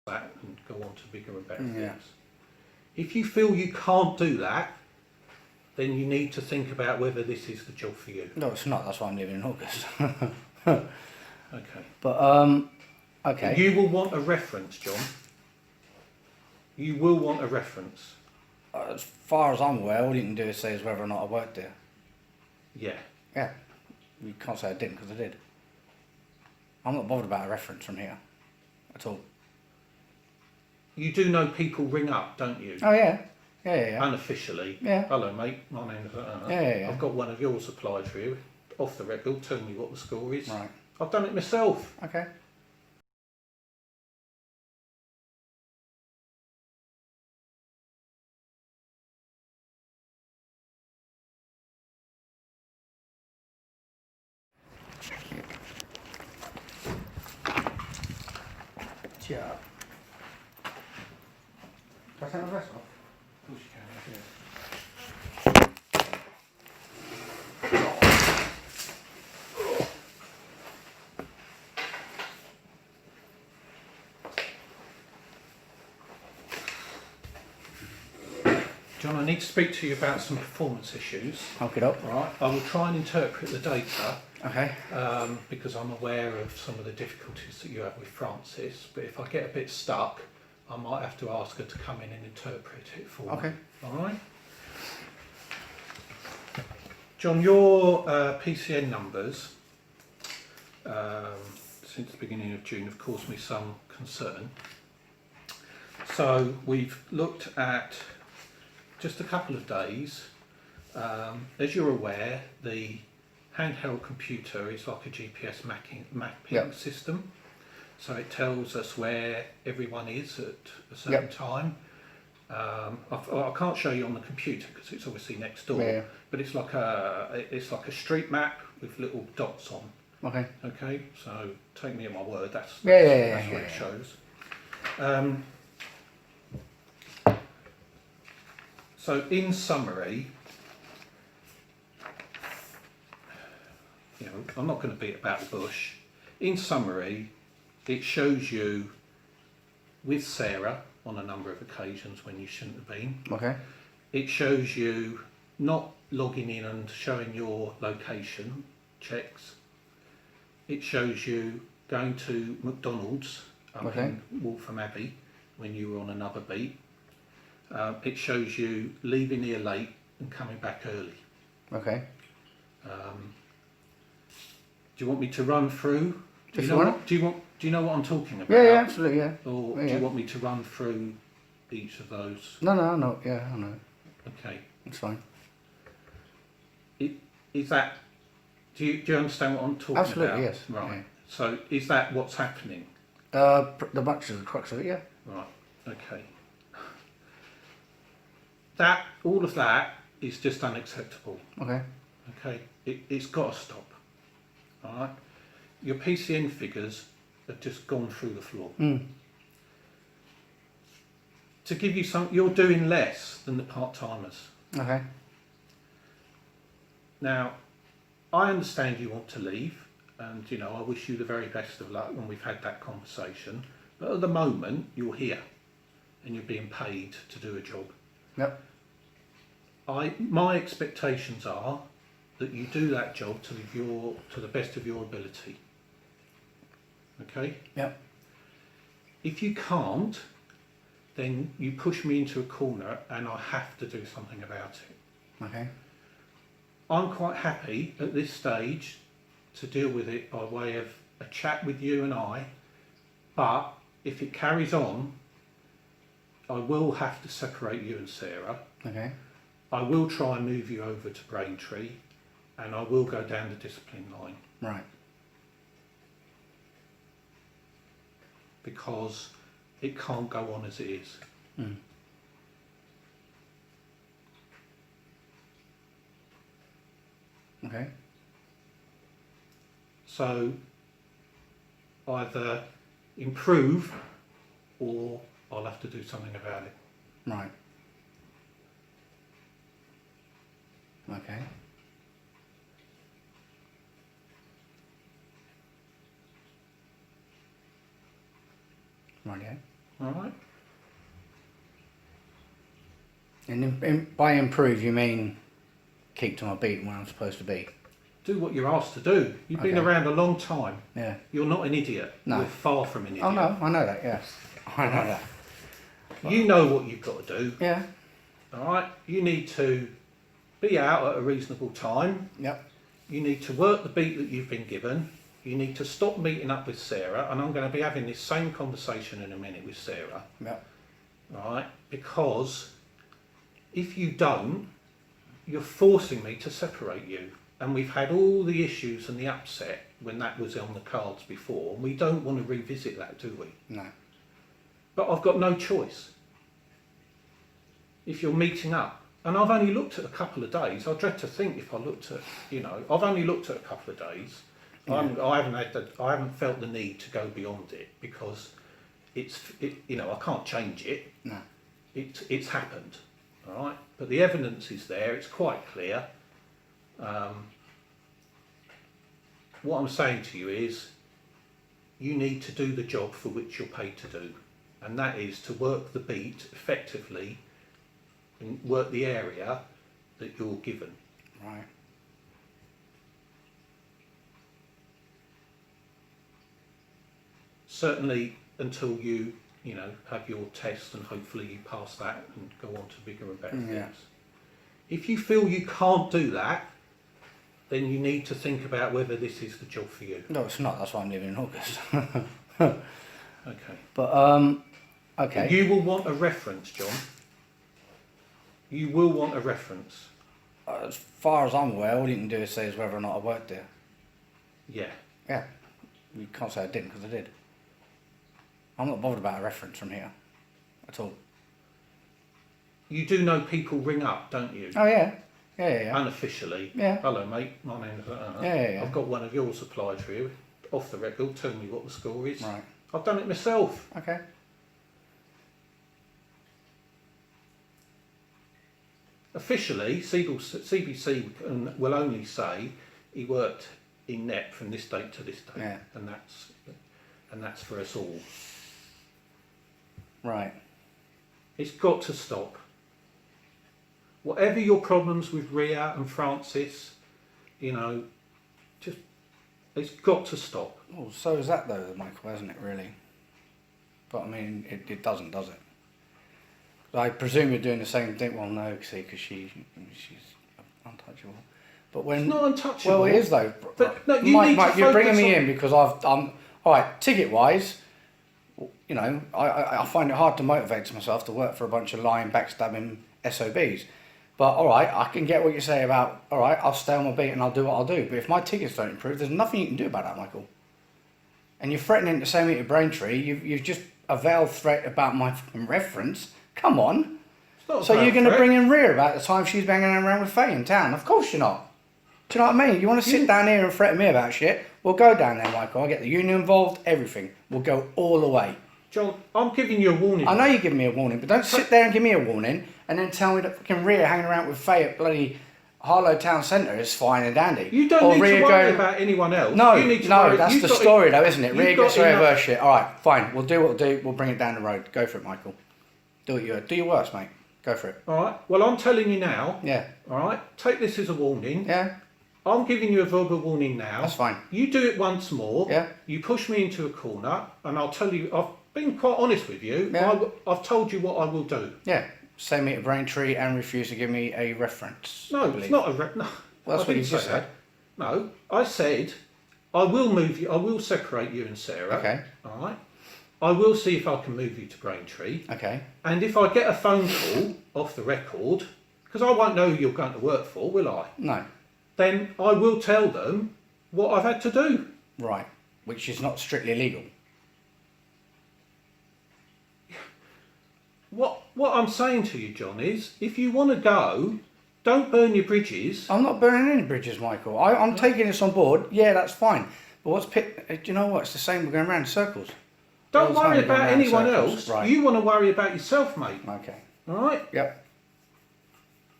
that and go on to bigger and better things. If you feel you can't do that, then you need to think about whether this is the job for you. No, it's not. That's why I'm leaving in August. Okay. But okay. You will want a reference, John. You will want a reference. As far as I'm aware, all you can do is say is whether or not I worked there. Yeah. Yeah. You can't say I didn't because I did. I'm not bothered about a reference from here at all. You do know people ring up, don't you? Oh yeah. Yeah. Unofficially. Yeah. Hello, mate. My name's Yeah. I've got one of yours applied for you. Off the record, tell me what the score is. Right. I've done it myself. Okay. Yeah. Can I take my vest off? Of course you can, yeah. John, I need to speak to you about some performance issues. Hook it up. Right, I will try and interpret the data Okay. because I'm aware of some of the difficulties that you have with Francis, but if I get a bit stuck, I might have to ask her to come in and interpret it for me. Okay. All right? John, your PCN numbers since the beginning of June have caused me some concern. So we've looked at just a couple of days. As you're aware, the handheld computer is like a GPS mapping system. So it tells us where everyone is at a certain time. I can't show you on the computer because it's obviously next door, but it's like a street map with little dots on. Okay. Okay, so take me at my word. That's what it shows. So in summary, I'm not going to beat about the bush. In summary, it shows you with Sarah on a number of occasions when you shouldn't have been. Okay. It shows you not logging in and showing your location checks. It shows you going to McDonald's up in Waltham Abbey when you were on another beat. It shows you leaving here late and coming back early. Okay. Do you want me to run through? Do you know what I'm talking about? Yeah, absolutely, yeah. Or do you want me to run through each of those? No, I know. Yeah, I know. Okay. It's fine. Is that? Do you understand what I'm talking about? Absolutely, yes. Right. Yeah. So is that what's happening? The much of the crux of it, yeah. Right. Okay. All of that is just unacceptable. Okay. Okay. It's got to stop. All right. Your PCN figures have just gone through the floor. To give you some, you're doing less than the part-timers. Okay. Now, I understand you want to leave, and I wish you the very best of luck when we've had that conversation. But at the moment, you're here, and you're being paid to do a job. Yep. My expectations are that you do that job to the best of your ability. Okay? Yep. If you can't, then you push me into a corner and I have to do something about it. Okay. I'm quite happy at this stage to deal with it by way of a chat with you and I, but if it carries on, I will have to separate you and Sarah. Okay. I will try and move you over to Braintree, and I will go down the discipline line. Right. Because it can't go on as it is. Okay. So either improve or I'll have to do something about it. Right. Okay. Right, yeah. All right. And by improve, you mean keep to my beat when I'm supposed to be? Do what you're asked to do. You've been Okay. around a long time. Yeah. You're not an idiot. No. You're far from an idiot. Oh no, I know that. Yes, I know that. You know what you've got to do. Yeah. All right. You need to be out at a reasonable time. Yep. You need to work the beat that you've been given. You need to stop meeting up with Sarah, and I'm going to be having this same conversation in a minute with Sarah. Yep. All right. Because if you don't, you're forcing me to separate you. And we've had all the issues and the upset when that was on the cards before, and we don't want to revisit that, do we? No. But I've got no choice. If you're meeting up, and I've only looked at a couple of days, I dread to think if I looked at, I've only looked at a couple of days. Yeah. I haven't felt the need to go beyond it because I can't change it. No. It's happened, all right. But the evidence is there. It's quite clear. What I'm saying to you is, you need to do the job for which you're paid to do, and that is to work the beat effectively and work the area that you're given. Right. Certainly until you have your test and hopefully you pass that and go on to bigger and better Yeah. things. If you feel you can't do that, then you need to think about whether this is the job for you. No, it's not. That's why I'm leaving in August. Okay. But okay. You will want a reference, John. You will want a reference. As far as I'm aware, all you can do is say is whether or not I worked there. Yeah. Yeah. You can't say I didn't because I did. I'm not bothered about a reference from here at all. You do know people ring up, don't you? Oh yeah. Yeah. Unofficially. Yeah. Hello, mate. My name's. Yeah. I've got one of yours applied for you. Off the record, tell me what the score is. Right. I've done it myself. Okay. Officially, CBC will only say he worked in NEPP from this date to this date, Yeah. and that's for us all. Right. It's got to stop. Whatever your problems with Ria and Francis, just it's got to stop. Well, so is that though, Michael, hasn't it, really? But I mean, it doesn't, does it? I presume you're doing the same thing. Well, no, because she's untouchable. But when It's not untouchable. well, it is though. But no, you Mike, need to you're bringing focus me on- in because I'm all right. Ticket wise, I find it hard to motivate myself to work for a bunch of lying, backstabbing SOBs. But all right, I can get what you say about all right. I'll stay on my beat and I'll do what I'll do. But if my tickets don't improve, there's nothing you can do about that, Michael. And you're threatening to send me to Braintree. You've just a veiled threat about my fucking reference. Come on. It's not a So you're bad going to threat. bring in Rhea about the time she's banging around with Faye in town? Of course you're not. Do you know what I mean? You want to sit down here and threaten me about shit? We'll go down there, Michael. I'll get the union involved, everything. We'll go all the way. John, I'm giving you a warning. I know you're giving me a warning, but don't sit there and give me a warning and then tell me that fucking Rhea hanging around with Faye at bloody Harlow Town Centre is fine and dandy. You don't Or need Rhea to worry going- about anyone else. No, you need to no, worry. that's you've the got- story though, isn't it? you've Rhea got gets away with enough- her shit. All right, fine. We'll do what we'll do. We'll bring it down the road. Go for it, Michael. Do your worst, mate. Go for it. All right. Well, I'm telling you now. Yeah, All right. Take this as a warning. yeah, I'm giving you a verbal warning now. that's fine. You do it once more. Yeah. You push me into a corner, and I'll tell you. I've been quite honest with you. Yeah. I've told you what I will do. Yeah, send me to Braintree and refuse to give me a reference. I No, believe. it's not a. No, Well, that's I what didn't you just say said. that. No, I said I will move you. I will separate you and Sarah. Okay. All right. I will see if I can move you to Braintree. Okay. And if I get a phone call off the record, because I won't know who you're going to work for, will I? No. Then I will tell them what I've had to do. Right. Which is not strictly illegal. What I'm saying to you, John, is if you want to go, don't burn your bridges. I'm not burning any bridges, Michael. I'm taking this on board. Yeah, that's fine. But do you know what? It's the same. We're going around in circles. Don't Well, worry it's only about going round anyone circles, else. right. You want to worry about yourself, mate. Okay. All right? Yep.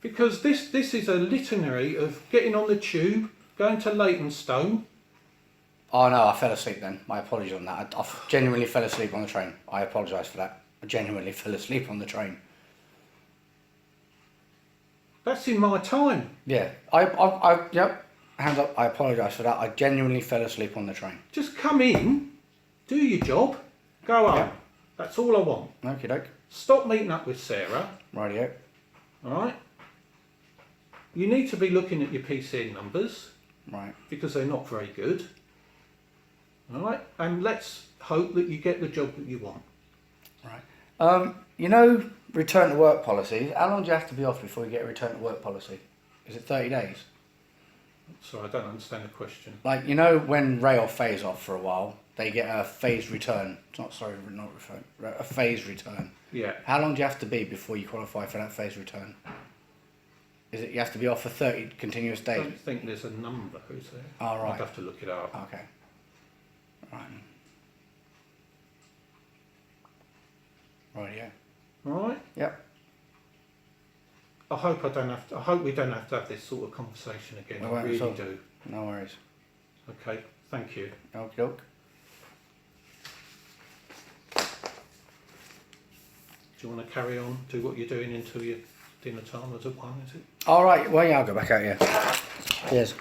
Because this is a litany of getting on the tube, going to Leytonstone. Oh no, I fell asleep then. My apologies on that. I genuinely fell asleep on the train. I apologise for that. I genuinely fell asleep on the train. That's in my time. Yeah, yep. Hands up. I apologise for that. I genuinely fell asleep on the train. Just come in, do your job, go home. Yeah. That's all I want. Okie doke. Stop meeting up with Sarah. Rightio. Alright? You need to be looking at your PCN numbers Right. because they're not very good. Alright? And let's hope that you get the job that you want. Right. You know, return to work policies. How long do you have to be off before you get a return to work policy? Is it 30 days? So I don't understand the question. Like, you know, when rail phase off for a while, they get a phased return. Not return. A phased return. Yeah. How long do you have to be before you qualify for that phased return? Is it you have to be off for 30 continuous I days? don't think there's a number, is there? Oh, right. I'd have to look it up. Okay. Right. Right, yeah. Alright? Yep. I hope we don't have to have this sort of conversation again. No I worries really at all. do. No worries. Okay, thank you. Okie doke. Do you want to carry on, do what you're doing until your dinner time is at 1, is it? All right. Well, yeah, I'll go back out, yeah. Cheers.